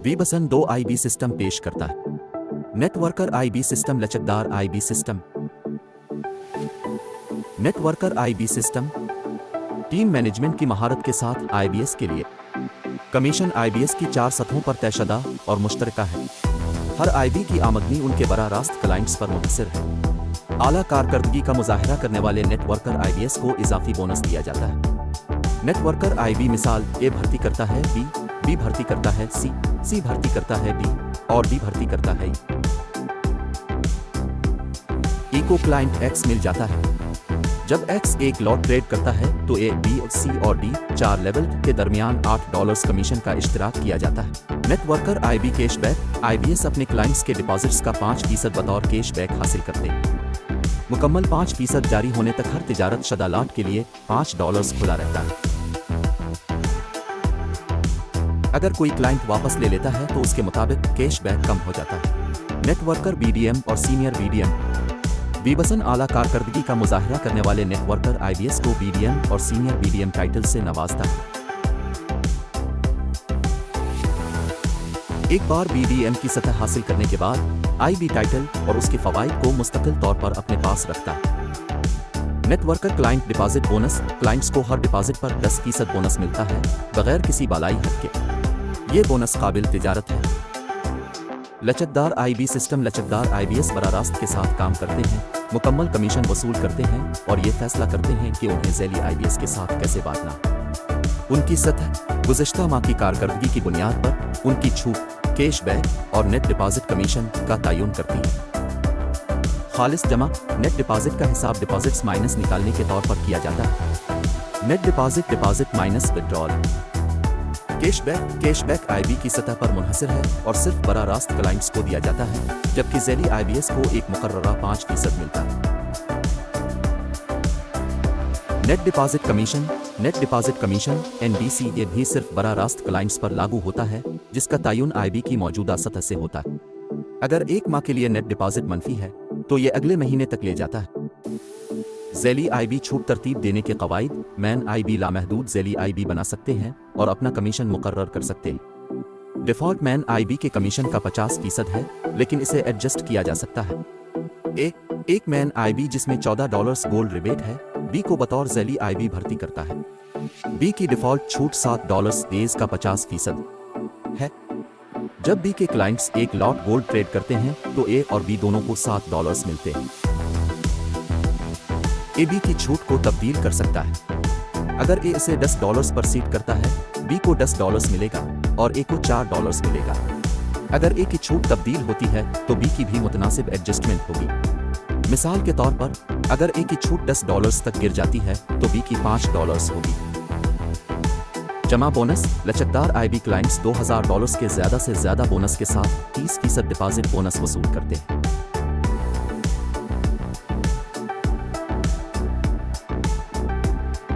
वीबसन 2 IB system पेश करता है। नेटवर्कर आईबी सिस्टम, लचकदार IB system. Networker IB system team management की महारत के साथ आईबीएस के लिए। कमीशन आईबीएस की 4 सतहों पर तयशुदा और मुश्तरका है। हर आईबी की आमदनी उनके बराह रास्त क्लाइंट्स पर मुनहसर है। आला कारकर्दगी का मुजाहरा करने वाले नेटवर्कर आईबीएस को इजाफी बोनस दिया जाता है। नेटवर्कर आईबी मिसाल ए भर्ती करता है बी भर्ती करता है सी भर्ती करता है डी और डी भर्ती करता है ई को क्लाइंट एक्स मिल जाता है। जब एक्स एक लॉट ट्रेड करता है तो ए, बी, सी और डी 4 लेवल के दरमियान $8 कमीशन का इश्तराक किया जाता है। नेटवर्कर आईबी कैशबैक आईबीएस अपने क्लाइंट्स के डिपॉजिट्स का 5% बतौर कैशबैक हासिल करते हैं। मुकम्मल 5% जारी होने तक हर तिजारत शुदा लॉट के लिए $5 खुला रहता है। अगर कोई क्लाइंट वापस ले लेता है तो उसके मुताबिक कैशबैक कम हो जाता है। नेटवर्कर बीडीएम और सीनियर बीडीएम वीबसन आला कारकर्दगी का मुजाहरा करने वाले नेटवर्कर आईबीएस को बीडीएम और सीनियर बीडीएम टाइटल से नवाजता है। एक बार बीडीएम की सतह हासिल करने के बाद आईबी टाइटल और उसके फवाइद को मुस्तकिल तौर पर अपने पास रखता है। Networker client deposit bonus clients को हर डिपॉजिट पर 10% बोनस मिलता है बगैर किसी बालाई हद के। ये बोनस काबिल तिजारत है। लचकदार आईबी सिस्टम लचकदार आईबीएस बराह रास्त के साथ काम करते हैं, मुकम्मल कमीशन वसूल करते हैं और ये फैसला करते हैं कि उन्हें ज़ैली आईबीएस के साथ कैसे बांटना। उनकी सतह गुज़िश्ता माह की कारकर्दगी की बुनियाद पर उनकी छूट, कैशबैक और नेट डिपॉजिट कमीशन का तयन करती है। खालिस जमा नेट डिपॉजिट का हिसाब डिपॉजिट्स माइनस निकालने के तौर पर किया जाता है। Net deposit minus withdrawal. Cashback IB की सतह पर मुनहसर है और सिर्फ बराह रास्त क्लाइंट्स को दिया जाता है, जबकि ज़ैली आईबीएस को एक मुकर्ररा 5% मिलता है। नेट डिपॉजिट कमीशन NDC ये भी सिर्फ बराह रास्त क्लाइंट्स पर लागू होता है, जिसका तयन आईबी की मौजूदा सतह से होता है। अगर एक माह के लिए नेट डिपॉजिट मनफी है तो ये अगले महीने तक ले जाता है। ज़ैली आईबी छूट तरतीब देने के कवायद मैन आईबी लामहदूद ज़ैली आईबी बना सकते हैं और अपना कमीशन मुकर्रर कर सकते हैं। डिफ़ॉल्ट मैन आईबी के कमीशन का 50% है, लेकिन इसे एडजस्ट किया जा सकता है। एक मैन आईबी जिसमें $14 गोल्ड रिबेट है बी को बतौर ज़ैली आईबी भर्ती करता है। बी की डिफ़ॉल्ट छूट $7 डेज का 50% है। जब बी के क्लाइंट्स एक लॉट गोल्ड ट्रेड करते हैं तो ए और बी दोनों को $7 मिलते हैं। ए बी की छूट को तब्दील कर सकता है। अगर ए इसे $10 पर सीट करता है बी को $10 मिलेगा और ए को $4 मिलेगा। अगर ए की छूट तब्दील होती है तो बी की भी मुतनासिब एडजस्टमेंट होगी। मिसाल के तौर पर अगर ए की छूट $10 तक गिर जाती है तो बी की $5 होगी। जमा बोनस लचकदार आईबी क्लाइंट्स $2000 के ज़्यादा से ज़्यादा बोनस के साथ 30% डिपॉजिट बोनस वसूल करते हैं।